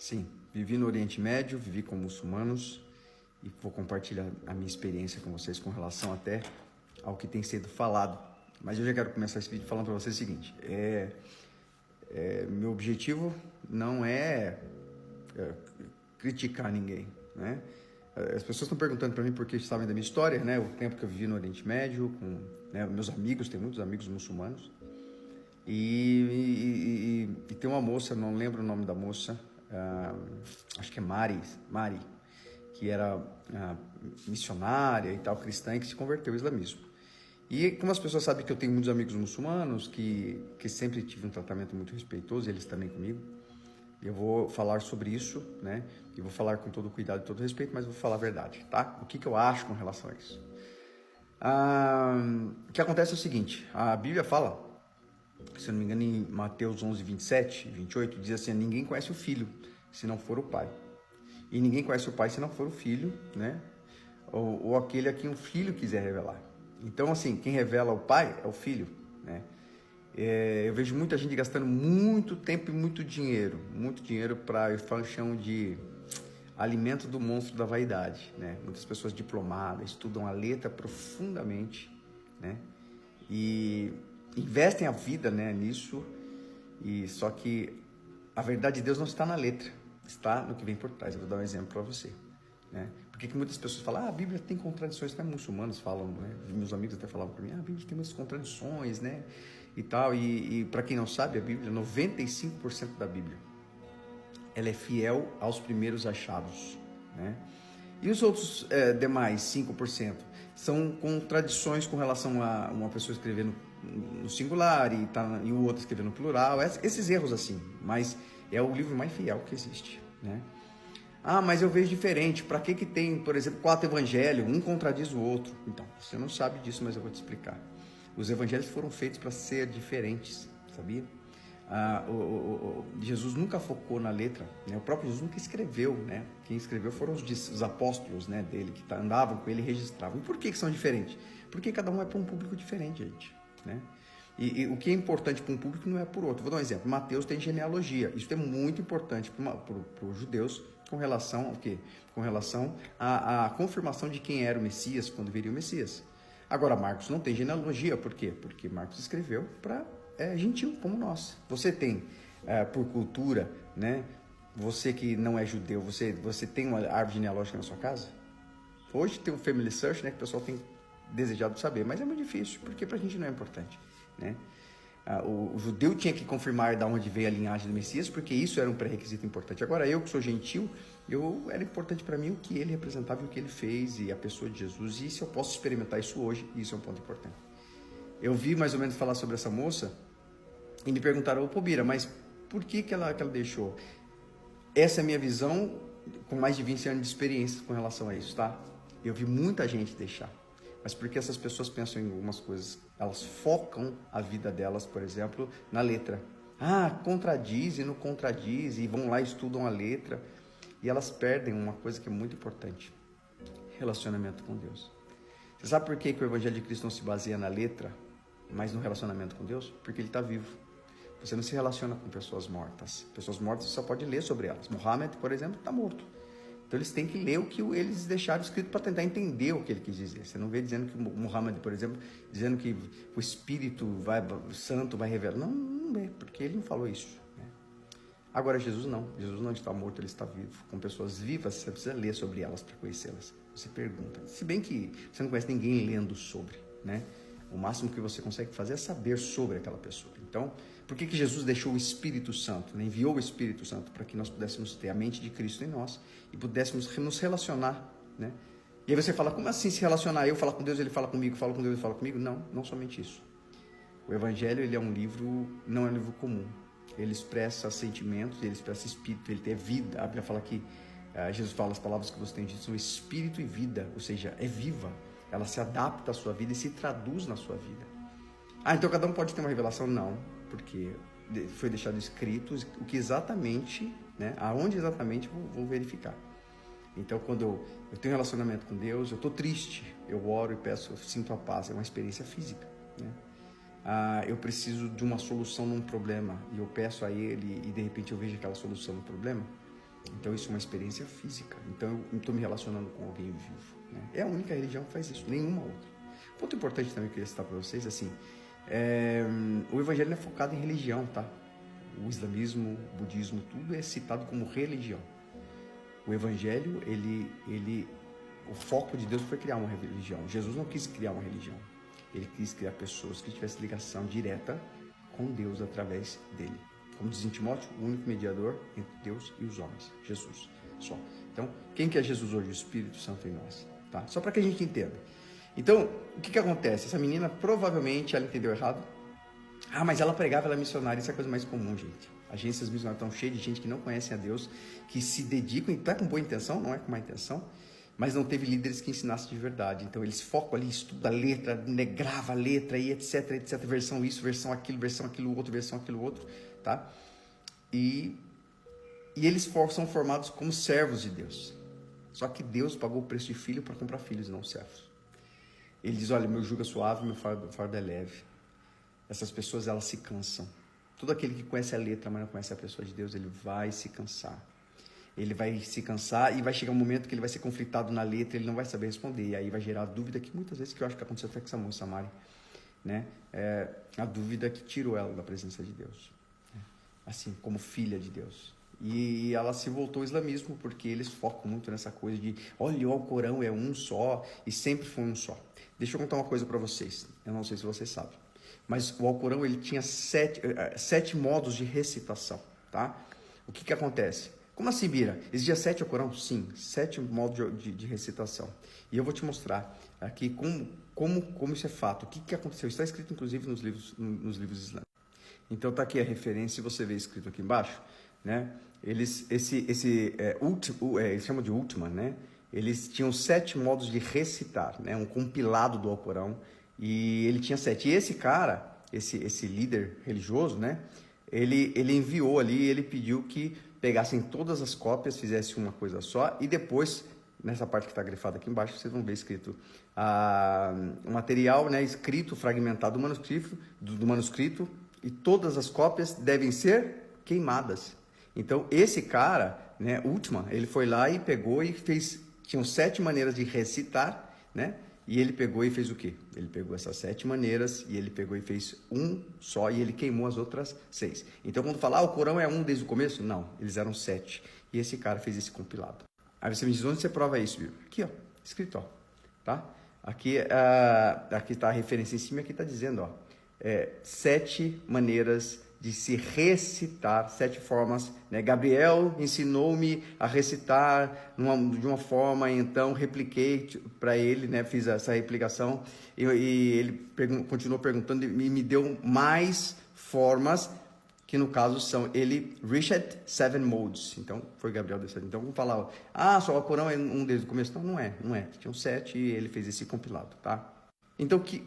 Sim, vivi no Oriente Médio, vivi com muçulmanos e vou compartilhar a minha experiência com vocês com relação até ao que tem sido falado. Mas eu já quero começar esse vídeo falando para vocês o seguinte: meu objetivo não é criticar ninguém, né? As pessoas estão perguntando para mim por que sabem da minha história, né? O tempo que eu vivi no Oriente Médio, com meus amigos, tenho muitos amigos muçulmanos. E tem uma moça, não lembro o nome da moça, acho que é Mari, que era missionária e tal, cristã, e que se converteu ao islamismo. E como as pessoas sabem que eu tenho muitos amigos muçulmanos, que sempre tive um tratamento muito respeitoso, eles também comigo, eu vou falar sobre isso, né? E vou falar com todo cuidado e todo respeito, mas vou falar a verdade, tá? O que eu acho com relação a isso. O que acontece é o seguinte: a Bíblia fala, se não me engano, em Mateus 11, 27, 28, diz assim: ninguém conhece o filho se não for o pai. E ninguém conhece o pai se não for o filho, né? Ou aquele a quem o filho quiser revelar. Então, assim, quem revela o pai é o filho, né? Eu vejo muita gente gastando muito tempo e muito dinheiro para, eu chamo de alimento do monstro da vaidade, né? Muitas pessoas diplomadas estudam a letra profundamente, né? E investem a vida, né, nisso, e só que a verdade de Deus não está na letra, está no que vem por trás. Eu vou dar um exemplo para você, né? Porque que muitas pessoas falam: a Bíblia tem contradições, até muçulmanos falam, né? Meus amigos até falavam para mim: a Bíblia tem umas contradições, né? E tal, e para quem não sabe, a Bíblia, 95% da Bíblia, ela é fiel aos primeiros achados, né? E os outros demais 5% são contradições com relação a uma pessoa escrevendo no singular e o outro escrevendo no plural, esses erros assim, mas é o livro mais fiel que existe, né? Mas eu vejo diferente. Para que tem, por exemplo, 4 evangelhos, um contradiz o outro? Então, você não sabe disso, mas eu vou te explicar. Os evangelhos foram feitos para ser diferentes, sabia? Jesus nunca focou na letra, né? O próprio Jesus nunca escreveu, né? Quem escreveu foram os apóstolos, né, dele, que andavam com ele e registravam. E por que são diferentes? Porque cada um é para um público diferente, gente, né? E o que é importante para um público não é para o outro. Vou dar um exemplo: Mateus tem genealogia. Isso é muito importante para os judeus com relação ao quê? Com relação à confirmação de quem era o Messias, quando viria o Messias. Agora, Marcos não tem genealogia. Por quê? Porque Marcos escreveu para gentil como nós. Você tem, por cultura, né? Você que não é judeu, você tem uma árvore genealógica na sua casa? Hoje tem o Family Search, né, que o pessoal tem desejado saber, mas é muito difícil, porque pra gente não é importante, né? O judeu tinha que confirmar de onde veio a linhagem do Messias, porque isso era um pré-requisito importante. Agora, eu que sou gentil, era importante para mim o que ele representava e o que ele fez, e a pessoa de Jesus, e se eu posso experimentar isso hoje, isso é um ponto importante. Eu vi mais ou menos falar sobre essa moça e me perguntaram: pô, Bira, mas por que ela deixou? Essa é a minha visão com mais de 20 anos de experiência com relação a isso, tá? Eu vi muita gente deixar. Mas porque essas pessoas pensam em algumas coisas, elas focam a vida delas, por exemplo, na letra. Contradiz e não contradiz, e vão lá e estudam a letra, e elas perdem uma coisa que é muito importante: relacionamento com Deus. Você sabe por que o Evangelho de Cristo não se baseia na letra, mas no relacionamento com Deus? Porque ele está vivo. Você não se relaciona com pessoas mortas. Pessoas mortas você só pode ler sobre elas. Muhammad, por exemplo, está morto. Então eles têm que ler o que eles deixaram escrito para tentar entender o que ele quis dizer. Você não vê dizendo que Muhammad, por exemplo, dizendo que o Espírito Santo vai revelar. Não vê, porque ele não falou isso, né? Agora Jesus não. Jesus não está morto, ele está vivo. Com pessoas vivas, você precisa ler sobre elas para conhecê-las. Você pergunta. Se bem que você não conhece ninguém lendo sobre, né? O máximo que você consegue fazer é saber sobre aquela pessoa. Então, por que Jesus deixou o Espírito Santo, né? Enviou o Espírito Santo para que nós pudéssemos ter a mente de Cristo em nós e pudéssemos nos relacionar, né? E aí você fala: como assim se relacionar? Eu falar com Deus, ele fala comigo, falo com Deus, ele fala comigo? Não somente isso. O Evangelho, ele é um livro, não é um livro comum. Ele expressa sentimentos, ele expressa espírito, ele tem vida. A Bíblia fala que Jesus fala: as palavras que você tem dito são espírito e vida, ou seja, é viva. Ela se adapta à sua vida e se traduz na sua vida. Então cada um pode ter uma revelação? Não, porque foi deixado escrito o que exatamente, né? Aonde exatamente vou verificar. Então, quando eu tenho relacionamento com Deus, eu estou triste, eu oro e peço, eu sinto a paz, é uma experiência física, né? Eu preciso de uma solução num problema e eu peço a Ele e de repente eu vejo aquela solução no problema, Então isso é uma experiência física. Então eu estou me relacionando com alguém vivo, né? É a única religião que faz isso, nenhuma outra. Ponto importante também que eu queria citar para vocês, assim, o evangelho não é focado em religião, tá? O islamismo, o budismo, tudo é citado como religião. O evangelho, o foco de Deus foi criar uma religião. Jesus não quis criar uma religião. Ele quis criar pessoas que tivessem ligação direta com Deus através dele. Como diz em Timóteo, o único mediador entre Deus e os homens, Jesus, só. Então, quem que é Jesus hoje? O Espírito Santo em nós, tá? Só para que a gente entenda. Então, o que acontece? Essa menina, provavelmente, ela entendeu errado. Ah, mas ela pregava, ela é missionária, isso é a coisa mais comum, gente. Agências missionárias estão cheias de gente que não conhece a Deus, que se dedicam, é com boa intenção, não é com má intenção, mas não teve líderes que ensinassem de verdade. Então eles focam ali, estuda a letra, grava a letra e etc, etc, versão isso, versão aquilo outro, versão aquilo outro, tá? E eles são formados como servos de Deus. Só que Deus pagou o preço de filho para comprar filhos, não servos. Ele diz, olha, meu jugo é suave, meu fardo é leve. Essas pessoas, elas se cansam. Todo aquele que conhece a letra, mas não conhece a pessoa de Deus, ele vai se cansar. Ele vai se cansar e vai chegar um momento que ele vai ser conflitado na letra, ele não vai saber responder. E aí vai gerar a dúvida que muitas vezes, que eu acho que aconteceu até com essa moça, Mari, né? A dúvida que tirou ela da presença de Deus. Assim, como filha de Deus. E ela se voltou ao islamismo, porque eles focam muito nessa coisa de, olha, o Alcorão é um só, e sempre foi um só. Deixa eu contar uma coisa para vocês, eu não sei se vocês sabem, mas o Alcorão, ele tinha sete modos de recitação, tá? O que acontece? Como assim, Bira? Existia 7 Alcorão? Sim, 7 modos de recitação. E eu vou te mostrar aqui como isso é fato. O que aconteceu? Está escrito, inclusive, nos livros islâmicos. Então tá aqui a referência, você vê escrito aqui embaixo, né? Eles chamam de Ultima, né? Eles tinham 7 modos de recitar, né? Um compilado do Alcorão, e ele tinha 7. E esse cara, esse líder religioso, né? Ele enviou ali, ele pediu que pegassem todas as cópias, fizessem uma coisa só, e depois, nessa parte que está grifada aqui embaixo, vocês vão ver escrito o material, né? Escrito, fragmentado do manuscrito, e todas as cópias devem ser queimadas. Então, esse cara, né, Ultima, ele foi lá e pegou e fez... Tinham 7 maneiras de recitar, né? E ele pegou e fez o quê? Ele pegou essas 7 maneiras e ele pegou e fez um só e ele queimou as outras 6. Então, quando falar, o Corão é um desde o começo? Não, eles eram 7. E esse cara fez esse compilado. Aí você me diz, onde você prova isso, viu? Aqui, ó, escrito, ó, tá? Aqui está a referência em cima, aqui está dizendo, ó, 7 maneiras de se recitar, 7 formas, né? Gabriel ensinou-me a recitar de uma forma, então repliquei para ele, né? Fiz essa replicação e ele continuou perguntando e me deu mais formas, que no caso são Richard 7 modes. Então foi Gabriel desse. Então vamos falar, só o Corão é um desde o começo. Não é. Tinham 7 e ele fez esse compilado, tá? Então que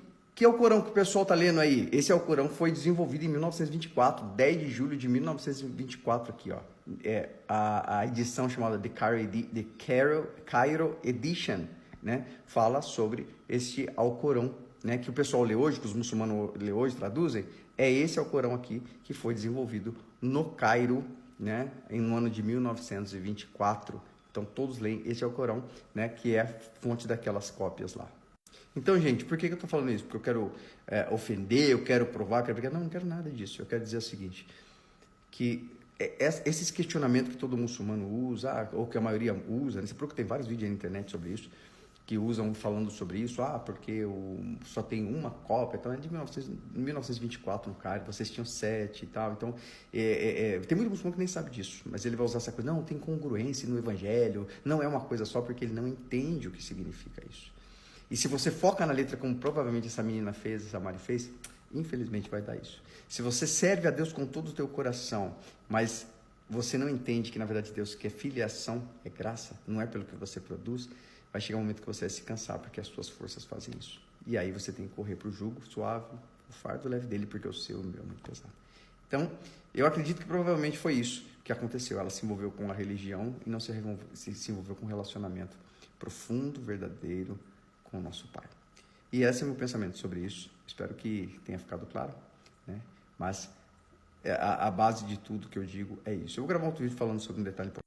é o Corão que o pessoal está lendo aí? Esse Alcorão foi desenvolvido em 1924, 10 de julho de 1924 aqui, ó. A edição chamada The Cairo Edition, né? Fala sobre este Alcorão, né? Que o pessoal lê hoje, que os muçulmanos lê hoje, traduzem. É esse Alcorão aqui que foi desenvolvido no Cairo, né? No ano de 1924. Então todos leem esse Alcorão, né? Que é a fonte daquelas cópias lá. Então, gente, por que eu estou falando isso? Porque eu quero ofender, eu quero provar, Não, não quero nada disso. Eu quero dizer o seguinte, que esses questionamentos que todo muçulmano usa, ou que a maioria usa, né? Você procura, tem vários vídeos na internet sobre isso, que usam falando sobre isso, porque só tem uma cópia, então é de 1924 no Cairo, vocês tinham 7 e tal, então tem muito muçulmano que nem sabe disso, mas ele vai usar essa coisa, não, tem congruência no evangelho, não é uma coisa só, porque ele não entende o que significa isso. E se você foca na letra, como provavelmente essa menina fez, essa Mari fez, infelizmente vai dar isso. Se você serve a Deus com todo o teu coração, mas você não entende que na verdade Deus quer filiação, é graça, não é pelo que você produz, vai chegar um momento que você vai se cansar, porque as suas forças fazem isso. E aí você tem que correr para o jugo suave, o fardo leve dele, porque o seu e o meu é muito pesado. Então, eu acredito que provavelmente foi isso que aconteceu. Ela se envolveu com a religião e não se envolveu com um relacionamento profundo, verdadeiro, com o nosso Pai. E esse é o meu pensamento sobre isso. Espero que tenha ficado claro, né? Mas a base de tudo que eu digo é isso. Eu vou gravar outro vídeo falando sobre um detalhe importante.